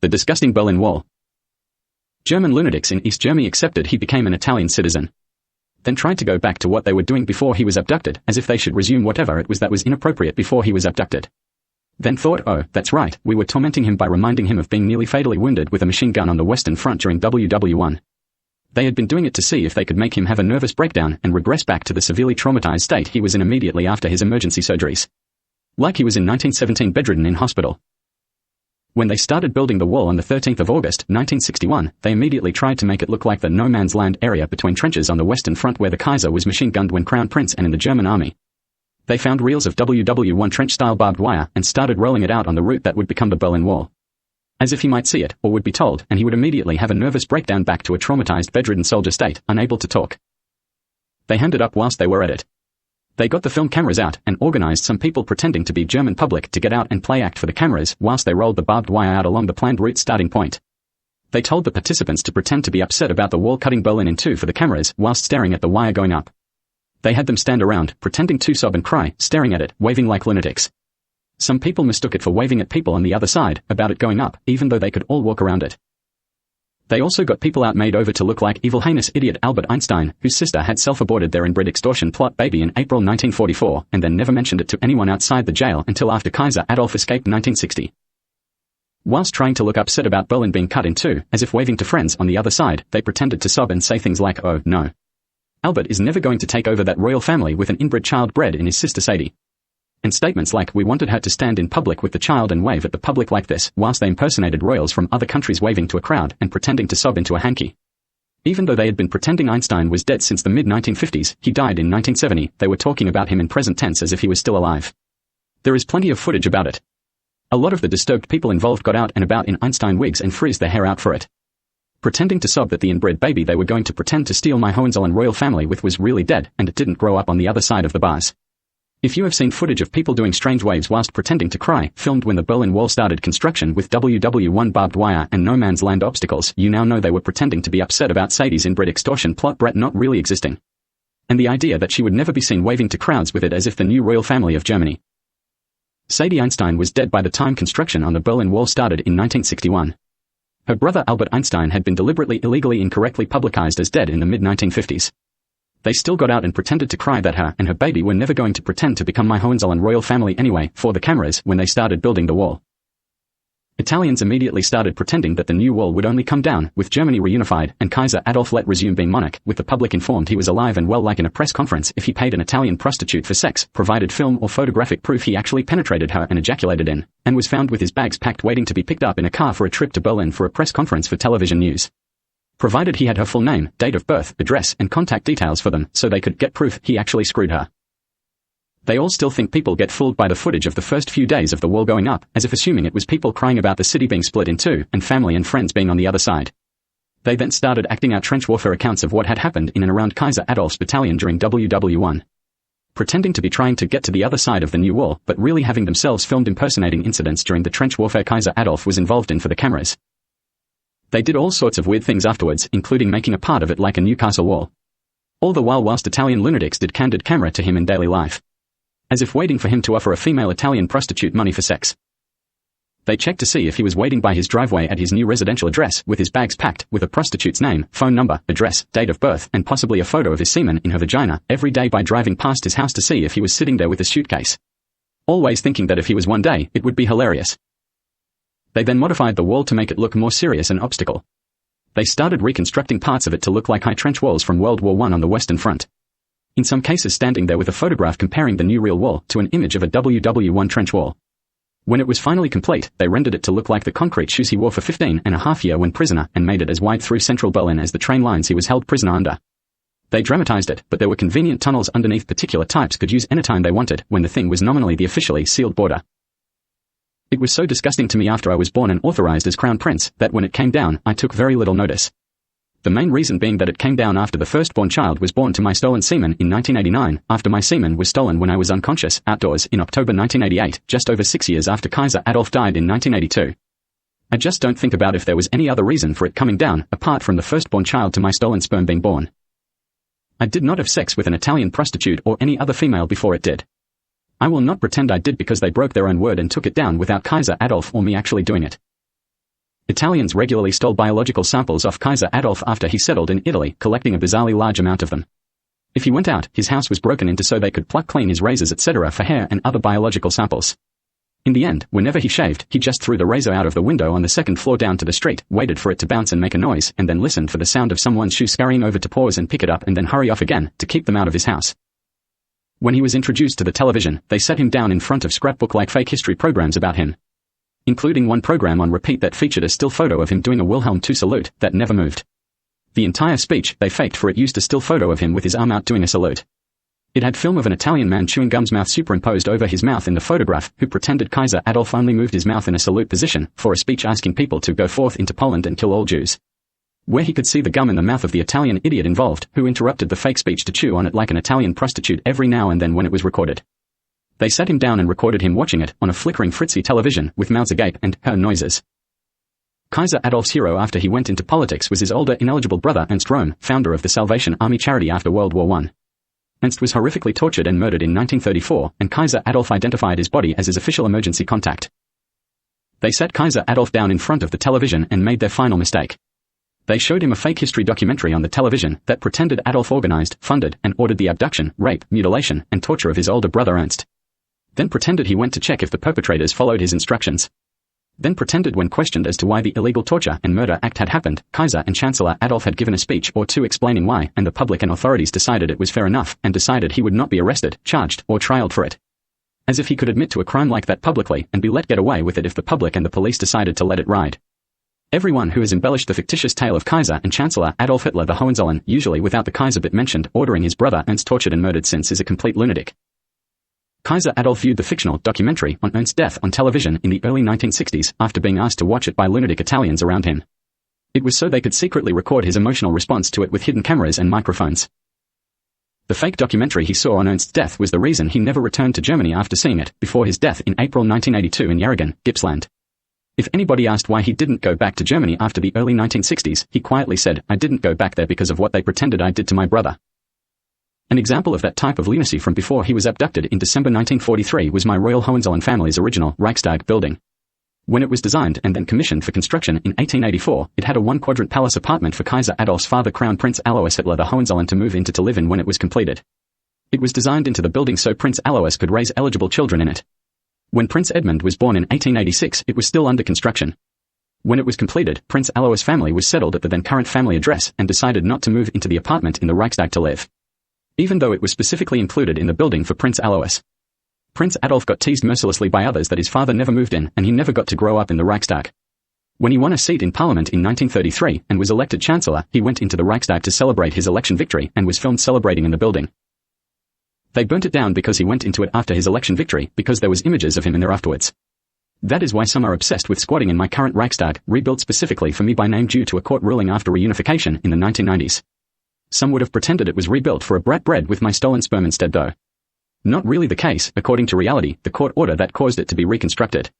The disgusting Berlin Wall. German lunatics in East Germany accepted he became an Italian citizen. Then tried to go back to what they were doing before he was abducted, as if they should resume whatever it was that was inappropriate before he was abducted. Then thought, oh, that's right, we were tormenting him by reminding him of being nearly fatally wounded with a machine gun on the Western Front during WW1. They had been doing it to see if they could make him have a nervous breakdown and regress back to the severely traumatized state he was in immediately after his emergency surgeries. Like he was in 1917 bedridden in hospital. When they started building the wall on the 13th of August, 1961, they immediately tried to make it look like the no man's land area between trenches on the Western Front where the Kaiser was machine-gunned when Crown Prince and in the German army. They found reels of WW1 trench-style barbed wire and started rolling it out on the route that would become the Berlin Wall. As if he might see it, or would be told, and he would immediately have a nervous breakdown back to a traumatized bedridden soldier state, unable to talk. They handed up whilst they were at it. They got the film cameras out and organized some people pretending to be German public to get out and play act for the cameras whilst they rolled the barbed wire out along the planned route starting point. They told the participants to pretend to be upset about the wall cutting Berlin in two for the cameras whilst staring at the wire going up. They had them stand around, pretending to sob and cry, staring at it, waving like lunatics. Some people mistook it for waving at people on the other side about it going up, even though they could all walk around it. They also got people out made over to look like evil heinous idiot Albert Einstein, whose sister had self-aborted their inbred extortion plot baby in April 1944, and then never mentioned it to anyone outside the jail until after Kaiser Adolf escaped 1960. Whilst trying to look upset about Berlin being cut in two, as if waving to friends on the other side, they pretended to sob and say things like, oh, no. Albert is never going to take over that royal family with an inbred child bred in his sister Sadie. And statements like we wanted her to stand in public with the child and wave at the public like this, whilst they impersonated royals from other countries waving to a crowd and pretending to sob into a hanky. Even though they had been pretending Einstein was dead since the mid-1950s, he died in 1970, they were talking about him in present tense as if he was still alive. There is plenty of footage about it. A lot of the disturbed people involved got out and about in Einstein wigs and frizzed their hair out for it. Pretending to sob that the inbred baby they were going to pretend to steal my Hohenzollern royal family with was really dead, and it didn't grow up on the other side of the bars. If you have seen footage of people doing strange waves whilst pretending to cry, filmed when the Berlin Wall started construction with WW1 barbed wire and no man's land obstacles, you now know they were pretending to be upset about Sadie's inbred extortion plot Brett not really existing. And the idea that she would never be seen waving to crowds with it as if the new royal family of Germany. Sadie Einstein was dead by the time construction on the Berlin Wall started in 1961. Her brother Albert Einstein had been deliberately illegally incorrectly publicized as dead in the mid-1950s. They still got out and pretended to cry that her and her baby were never going to pretend to become my Hohenzollern royal family anyway, for the cameras, when they started building the wall. Italians immediately started pretending that the new wall would only come down, with Germany reunified, and Kaiser Adolf let resume being monarch, with the public informed he was alive and well like in a press conference if he paid an Italian prostitute for sex, provided film or photographic proof he actually penetrated her and ejaculated in, and was found with his bags packed waiting to be picked up in a car for a trip to Berlin for a press conference for television news. Provided he had her full name, date of birth, address, and contact details for them, so they could get proof he actually screwed her. They all still think people get fooled by the footage of the first few days of the wall going up, as if assuming it was people crying about the city being split in two, and family and friends being on the other side. They then started acting out trench warfare accounts of what had happened in and around Kaiser Adolf's battalion during WW1. Pretending to be trying to get to the other side of the new wall, but really having themselves filmed impersonating incidents during the trench warfare Kaiser Adolf was involved in for the cameras. They did all sorts of weird things afterwards, including making a part of it like a Newcastle wall. All the whilst Italian lunatics did candid camera to him in daily life. As if waiting for him to offer a female Italian prostitute money for sex. They checked to see if he was waiting by his driveway at his new residential address with his bags packed with a prostitute's name, phone number, address, date of birth, and possibly a photo of his semen in her vagina every day by driving past his house to see if he was sitting there with a suitcase. Always thinking that if he was one day, it would be hilarious. They then modified the wall to make it look more serious and obstacle. They started reconstructing parts of it to look like high trench walls from World War I on the Western Front. In some cases standing there with a photograph comparing the new real wall to an image of a WW1 trench wall. When it was finally complete, they rendered it to look like the concrete shoes he wore for 15.5 years when prisoner and made it as wide through central Berlin as the train lines he was held prisoner under. They dramatized it, but there were convenient tunnels underneath particular types could use anytime they wanted when the thing was nominally the officially sealed border. It was so disgusting to me after I was born and authorized as Crown Prince that when it came down, I took very little notice. The main reason being that it came down after the firstborn child was born to my stolen semen in 1989, after my semen was stolen when I was unconscious, outdoors, in October 1988, just over 6 years after Kaiser Adolf died in 1982. I just don't think about if there was any other reason for it coming down, apart from the firstborn child to my stolen sperm being born. I did not have sex with an Italian prostitute or any other female before it did. I will not pretend I did because they broke their own word and took it down without Kaiser Adolf or me actually doing it. Italians regularly stole biological samples off Kaiser Adolf after he settled in Italy, collecting a bizarrely large amount of them. If he went out, his house was broken into so they could pluck clean his razors etc. for hair and other biological samples. In the end, whenever he shaved, he just threw the razor out of the window on the second floor down to the street, waited for it to bounce and make a noise, and then listened for the sound of someone's shoe scurrying over to pause and pick it up and then hurry off again, to keep them out of his house. When he was introduced to the television, they set him down in front of scrapbook-like fake history programs about him, including one program on repeat that featured a still photo of him doing a Wilhelm II salute that never moved. The entire speech they faked for it used a still photo of him with his arm out doing a salute. It had film of an Italian man chewing gum's mouth superimposed over his mouth in the photograph, who pretended Kaiser Adolf only moved his mouth in a salute position, for a speech asking people to go forth into Poland and kill all Jews. Where he could see the gum in the mouth of the Italian idiot involved, who interrupted the fake speech to chew on it like an Italian prostitute every now and then when it was recorded. They sat him down and recorded him watching it, on a flickering fritzy television, with mouths agape and her noises. Kaiser Adolf's hero after he went into politics was his older ineligible brother Ernst Röhm, founder of the Salvation Army charity after World War I. Ernst was horrifically tortured and murdered in 1934, and Kaiser Adolf identified his body as his official emergency contact. They set Kaiser Adolf down in front of the television and made their final mistake. They showed him a fake history documentary on the television that pretended Adolf organized, funded, and ordered the abduction, rape, mutilation, and torture of his older brother Ernst. Then pretended he went to check if the perpetrators followed his instructions. Then pretended when questioned as to why the illegal torture and murder act had happened, Kaiser and Chancellor Adolf had given a speech or two explaining why, and the public and authorities decided it was fair enough, and decided he would not be arrested, charged, or trialed for it. As if he could admit to a crime like that publicly, and be let get away with it if the public and the police decided to let it ride. Everyone who has embellished the fictitious tale of Kaiser and Chancellor Adolf Hitler the Hohenzollern, usually without the Kaiser bit mentioned, ordering his brother Ernst tortured and murdered since is a complete lunatic. Kaiser Adolf viewed the fictional documentary on Ernst's death on television in the early 1960s after being asked to watch it by lunatic Italians around him. It was so they could secretly record his emotional response to it with hidden cameras and microphones. The fake documentary he saw on Ernst's death was the reason he never returned to Germany after seeing it, before his death in April 1982 in Järingen, Gippsland. If anybody asked why he didn't go back to Germany after the early 1960s, he quietly said, "I didn't go back there because of what they pretended I did to my brother." An example of that type of lunacy from before he was abducted in December 1943 was my Royal Hohenzollern family's original Reichstag building. When it was designed and then commissioned for construction in 1884, it had a one-quadrant palace apartment for Kaiser Adolf's father Crown Prince Alois Hitler the Hohenzollern to move into to live in when it was completed. It was designed into the building so Prince Alois could raise eligible children in it. When Prince Edmund was born in 1886, it was still under construction. When it was completed, Prince Alois' family was settled at the then current family address and decided not to move into the apartment in the Reichstag to live, even though it was specifically included in the building for Prince Alois. Prince Adolf got teased mercilessly by others that his father never moved in, and he never got to grow up in the Reichstag. When he won a seat in Parliament in 1933 and was elected Chancellor, he went into the Reichstag to celebrate his election victory and was filmed celebrating in the building. They burnt it down because he went into it after his election victory, because there was images of him in there afterwards. That is why some are obsessed with squatting in my current Reichstag, rebuilt specifically for me by name due to a court ruling after reunification in the 1990s. Some would have pretended it was rebuilt for a brat bread with my stolen sperm instead though. Not really the case, according to reality, the court order that caused it to be reconstructed.